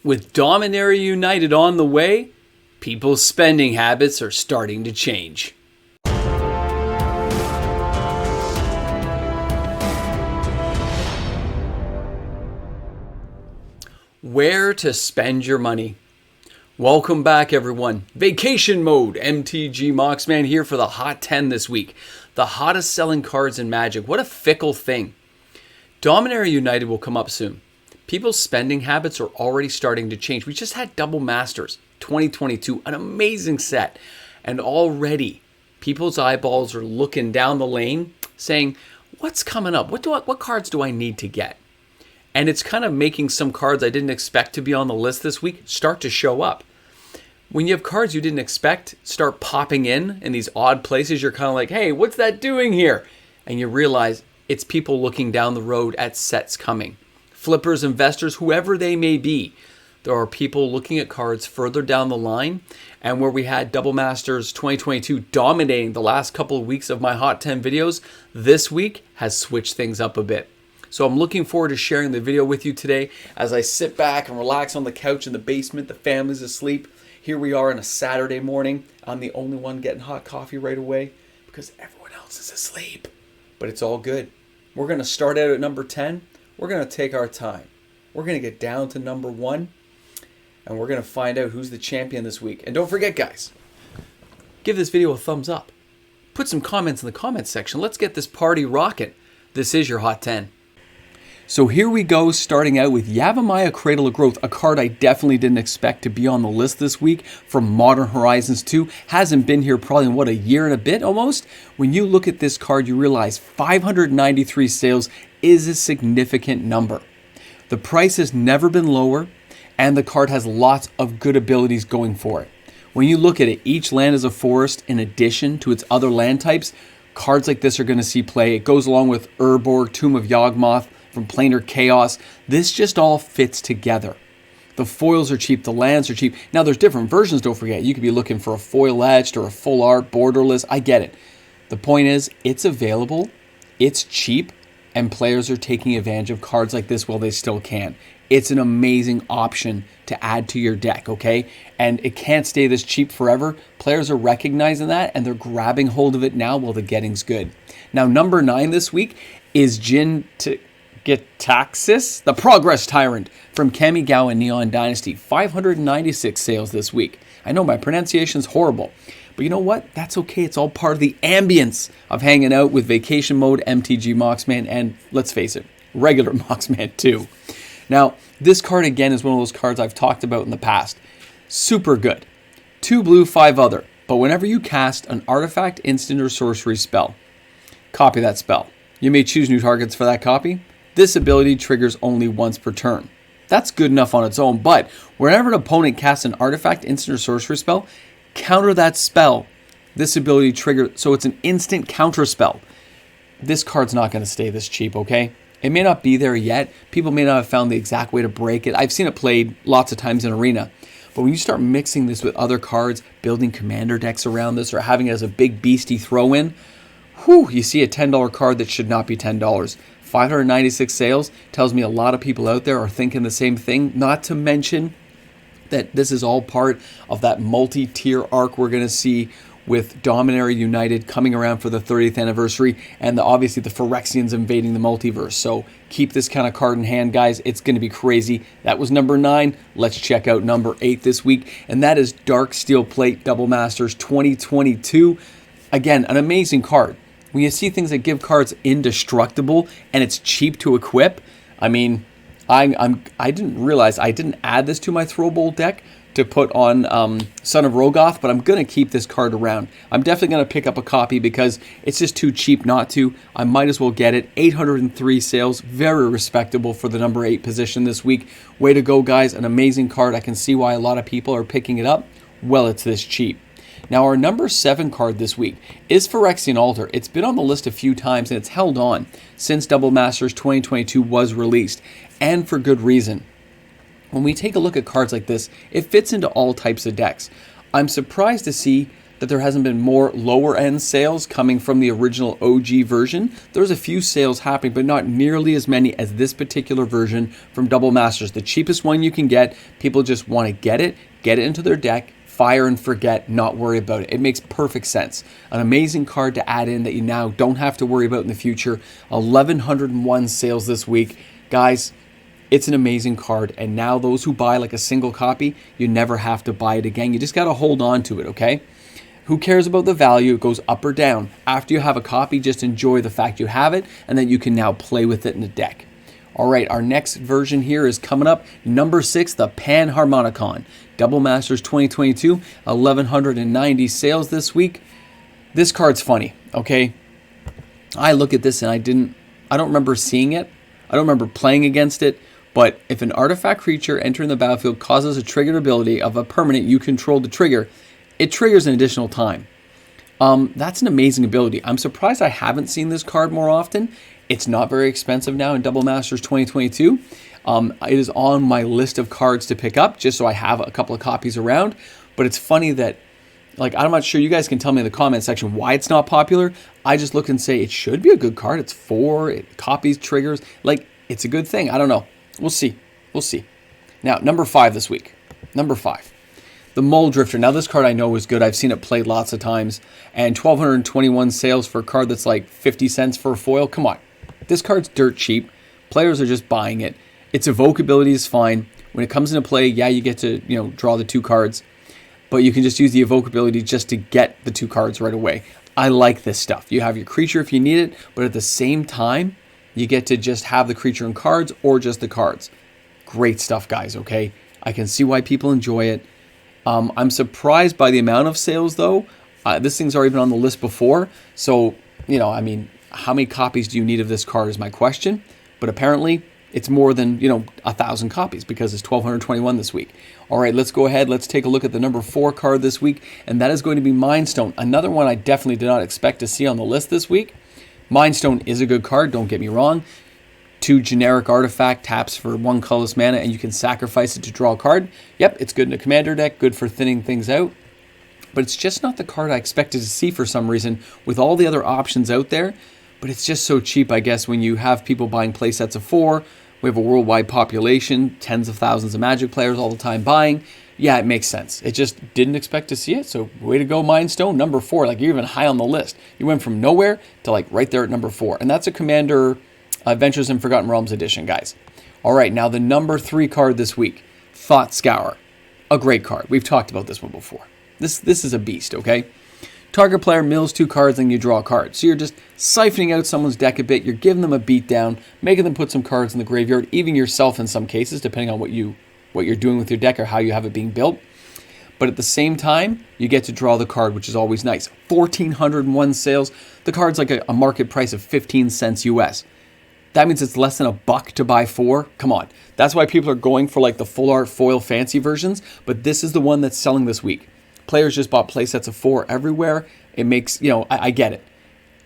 With Dominaria United on the way, people's spending habits are starting to change. Where to spend your money. Welcome back, everyone. Vacation mode. MTG Moxman here for the Hot 10 this week. The hottest selling cards in Magic. What a fickle thing. Dominaria United will come up soon. People's spending habits are already starting to change. We just had Double Masters 2022, an amazing set. And already people's eyeballs are looking down the lane saying, what's coming up? What cards do I need to get? And it's kind of making some cards I didn't expect to be on the list this week start to show up. When you have cards you didn't expect start popping in these odd places, you're kind of like, hey, what's that doing here? And you realize it's people looking down the road at sets coming. Flippers, investors, whoever they may be. There are people looking at cards further down the line. And where we had Double Masters 2022 dominating the last couple of weeks of my Hot 10 videos, this week has switched things up a bit. So I'm looking forward to sharing the video with you today as I sit back and relax on the couch in the basement. The family's asleep. Here we are on a Saturday morning. I'm the only one getting hot coffee right away because everyone else is asleep. But it's all good. We're going to start out at number 10. We're going to take our time. We're going to get down to number 1. And we're going to find out who's the champion this week. And don't forget, guys, give this video a thumbs up. Put some comments in the comments section. Let's get this party rocking. This is your Hot 10. So here we go, starting out with Yavamaya Cradle of Growth, a card I definitely didn't expect to be on the list this week from Modern Horizons 2. Hasn't been here probably in, a year and a bit almost? When you look at this card, you realize 593 sales is a significant number. The price has never been lower, and the card has lots of good abilities going for it. When you look at it, each land is a forest in addition to its other land types. Cards like this are going to see play. It goes along with Urborg, Tomb of Yawgmoth, from Planar Chaos. This just all fits together. The foils are cheap, the lands are cheap. Now there's different versions, don't forget. You could be looking for a foil etched or a full art, borderless. I get it. The point is, it's available, it's cheap, and players are taking advantage of cards like this while they still can. It's an amazing option to add to your deck, okay? And it can't stay this cheap forever. Players are recognizing that, and they're grabbing hold of it now while the getting's good. Now, number 9 this week is Gitaxis, the Progress Tyrant from Kamigawa and Neon Dynasty. 596 sales this week. I know my pronunciation's horrible, but you know what? That's okay. It's all part of the ambience of hanging out with Vacation Mode, MTG Moxman, and let's face it, regular Moxman too. Now, this card again is one of those cards I've talked about in the past. Super good. 2 blue, 5 other. But whenever you cast an artifact, instant, or sorcery spell, copy that spell. You may choose new targets for that copy. This ability triggers only once per turn. That's good enough on its own, but whenever an opponent casts an artifact, instant, or sorcery spell, counter that spell. This ability triggers, so it's an instant counter spell. This card's not going to stay this cheap, okay? It may not be there yet. People may not have found the exact way to break it. I've seen it played lots of times in Arena. But when you start mixing this with other cards, building commander decks around this, or having it as a big beastie throw-in, you see a $10 card that should not be $10. 596 sales tells me a lot of people out there are thinking the same thing, not to mention that this is all part of that multi-tier arc we're going to see with Dominaria United coming around for the 30th anniversary, and obviously the Phyrexians invading the multiverse. So keep this kind of card in hand, guys. It's going to be crazy. That was number 9. Let's check out number 8 this week, and that is Dark Steel Plate Double Masters 2022. Again, an amazing card. When you see things that give cards indestructible and it's cheap to equip, I mean, I didn't realize I didn't add this to my Throw Bowl deck to put on Son of Rogoth, but I'm going to keep this card around. I'm definitely going to pick up a copy because it's just too cheap not to. I might as well get it. 803 sales, very respectable for the number 8 position this week. Way to go, guys. An amazing card. I can see why a lot of people are picking it up. Well, it's this cheap. Now, our number 7 card this week is for Rexian Alter. It's been on the list a few times, and it's held on since Double Masters 2022 was released, and for good reason. When we take a look at cards like this, it fits into all types of decks. I'm surprised to see that there hasn't been more lower end sales coming from the original OG version. There's a few sales happening, but not nearly as many as this particular version from Double Masters. The cheapest one you can get. People just want to get it into their deck, fire and forget, not worry about it. It makes perfect sense. An amazing card to add in that you now don't have to worry about in the future. 1,101 sales this week. Guys, it's an amazing card, and now those who buy like a single copy, you never have to buy it again. You just got to hold on to it, okay? Who cares about the value? It goes up or down. After you have a copy, just enjoy the fact you have it, and then you can now play with it in the deck. All right, our next version here is coming up. Number 6, the Pan Harmonicon. Double Masters 2022, 1,190 sales this week. This card's funny, okay? I look at this and I don't remember seeing it. I don't remember playing against it. But if an artifact creature entering the battlefield causes a triggered ability of a permanent you control to trigger, it triggers an additional time. That's an amazing ability. I'm surprised I haven't seen this card more often. It's not very expensive now in Double Masters 2022. It is on my list of cards to pick up just so I have a couple of copies around. But it's funny that, like, I'm not sure, you guys can tell me in the comment section why it's not popular. I just look and say it should be a good card. It's 4, it copies, triggers. Like, it's a good thing. I don't know. We'll see. We'll see. Now, number 5 this week. Number 5. The Mole Drifter. Now, this card I know is good. I've seen it played lots of times. And 1,221 sales for a card that's like 50 cents for a foil. Come on. This card's dirt cheap. Players are just buying it. Its evoke ability is fine. When it comes into play, yeah, you get to, draw the 2 cards. But you can just use the evoke ability just to get the 2 cards right away. I like this stuff. You have your creature if you need it, but at the same time, you get to just have the creature and cards or just the cards. Great stuff, guys, okay? I can see why people enjoy it. I'm surprised by the amount of sales, though. This thing's already been on the list before. So, how many copies do you need of this card is my question. But apparently, it's more than, 1,000 copies because it's 1,221 this week. All right, let's go ahead. Let's take a look at the number 4 card this week. And that is going to be Mind Stone. Another one I definitely did not expect to see on the list this week. Mind Stone is a good card, don't get me wrong. 2 generic artifact taps for 1 colorless mana, and you can sacrifice it to draw a card. Yep, it's good in a commander deck, good for thinning things out. But it's just not the card I expected to see for some reason with all the other options out there. But it's just so cheap, I guess, when you have people buying play sets of 4. We have a worldwide population, tens of thousands of Magic players all the time buying. Yeah, it makes sense. It just didn't expect to see it. So way to go, Mind Stone, number 4. Like, you're even high on the list. You went from nowhere to like right there at number 4. And that's a Commander Adventures in Forgotten Realms edition, guys. All right, now the number 3 card this week, Thought Scour. A great card. We've talked about this one before. This is a beast, okay? Target player mills 2 cards, and you draw a card. So you're just siphoning out someone's deck a bit. You're giving them a beat down, making them put some cards in the graveyard, even yourself in some cases, depending on what you're doing with your deck or how you have it being built. But at the same time, you get to draw the card, which is always nice. 1,401 sales. The card's like a market price of 15 cents US. That means it's less than $1 to buy 4. Come on. That's why people are going for like the full art foil fancy versions. But this is the one that's selling this week. Players just bought play sets of 4 everywhere. It makes, I get it.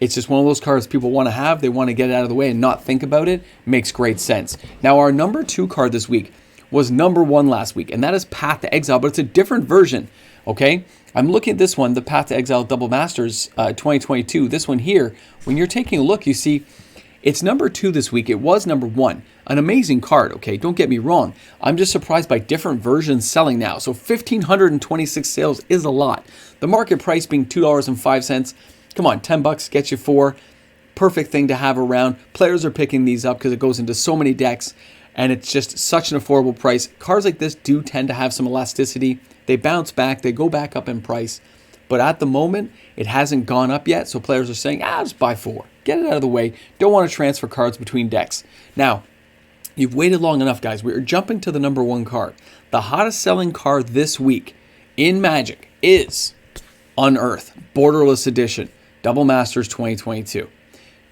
It's just one of those cards people want to have. They want to get it out of the way and not think about it. Makes great sense. Now, our number 2 card this week was number 1 last week, and that is Path to Exile, but it's a different version, okay? I'm looking at this one, the Path to Exile Double Masters 2022. This one here, when you're taking a look, you see it's number 2 this week. It was number 1. An amazing card, okay? Don't get me wrong. I'm just surprised by different versions selling now. So 1,526 sales is a lot. The market price being $2.05. Come on, $10 gets you 4. Perfect thing to have around. Players are picking these up because it goes into so many decks, and it's just such an affordable price. Cards like this do tend to have some elasticity. They bounce back. They go back up in price. But at the moment, it hasn't gone up yet, so players are saying, just buy 4. Get it out of the way. Don't want to transfer cards between decks. Now, you've waited long enough, guys. We are jumping to the number 1 card. The hottest selling card this week in Magic is Unearthed, Borderless Edition, Double Masters 2022.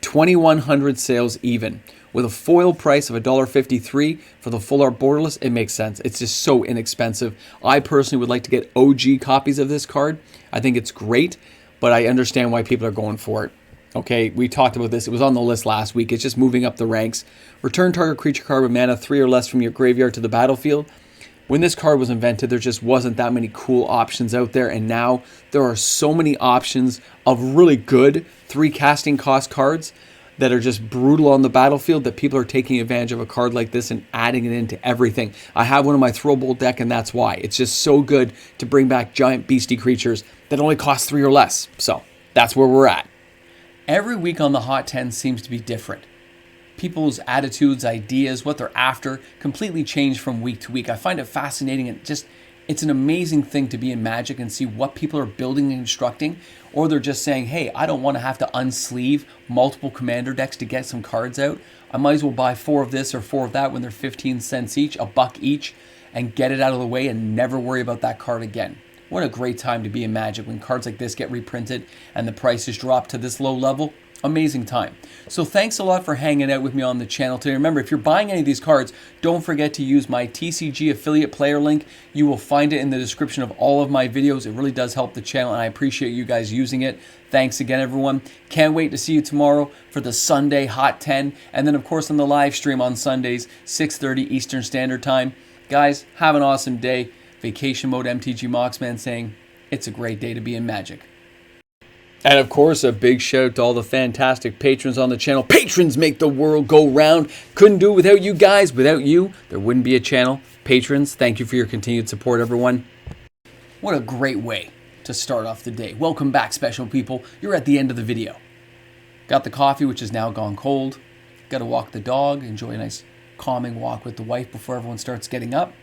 2,100 sales even. With a foil price of $1.53 for the full art Borderless, it makes sense. It's just so inexpensive. I personally would like to get OG copies of this card. I think it's great, but I understand why people are going for it. Okay, we talked about this. It was on the list last week. It's just moving up the ranks. Return target creature card with mana 3 or less from your graveyard to the battlefield. When this card was invented, there just wasn't that many cool options out there, and now there are so many options of really good 3 casting cost cards that are just brutal on the battlefield that people are taking advantage of a card like this and adding it into everything. I have one in my Throwbolt deck, and that's why. It's just so good to bring back giant beastie creatures that only cost 3 or less. So that's where we're at. Every week on the Hot 10 seems to be different. People's attitudes, ideas, what they're after completely change from week to week. I find it fascinating, and it's an amazing thing to be in Magic and see what people are building and constructing, or they're just saying, hey, I don't want to have to unsleeve multiple commander decks to get some cards out. I might as well buy 4 of this or 4 of that when they're 15 cents each, $1 each, and get it out of the way and never worry about that card again. What a great time to be in Magic when cards like this get reprinted and the prices drop to this low level. Amazing time. So thanks a lot for hanging out with me on the channel today. Remember, if you're buying any of these cards, don't forget to use my TCG affiliate player link. You will find it in the description of all of my videos. It really does help the channel, and I appreciate you guys using it. Thanks again, everyone. Can't wait to see you tomorrow for the Sunday Hot 10, and then, of course, on the live stream on Sundays, 6:30 Eastern Standard Time. Guys, have an awesome day. Vacation Mode MTG Moxman saying, it's a great day to be in Magic. And of course, a big shout out to all the fantastic patrons on the channel. Patrons make the world go round. Couldn't do it without you guys. Without you, there wouldn't be a channel. Patrons, thank you for your continued support, everyone. What a great way to start off the day. Welcome back, special people. You're at the end of the video. Got the coffee, which is now gone cold. Got to walk the dog. Enjoy a nice calming walk with the wife before everyone starts getting up.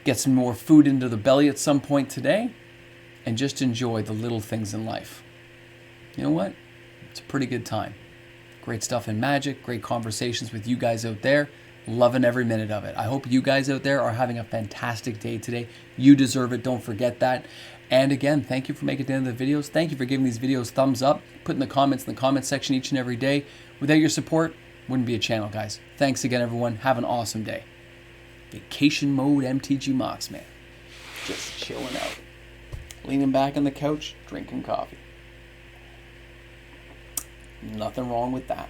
Get some more food into the belly at some point today. And just enjoy the little things in life. You know what? It's a pretty good time. Great stuff in Magic, great conversations with you guys out there. Loving every minute of it. I hope you guys out there are having a fantastic day today. You deserve it. Don't forget that. And again, thank you for making it to the end of the videos. Thank you for giving these videos thumbs up, putting the comments in the comment section each and every day. Without your support, wouldn't be a channel, guys. Thanks again, everyone. Have an awesome day. Vacation Mode MTG Moxman. Just chilling out. Leaning back on the couch, drinking coffee. Nothing wrong with that.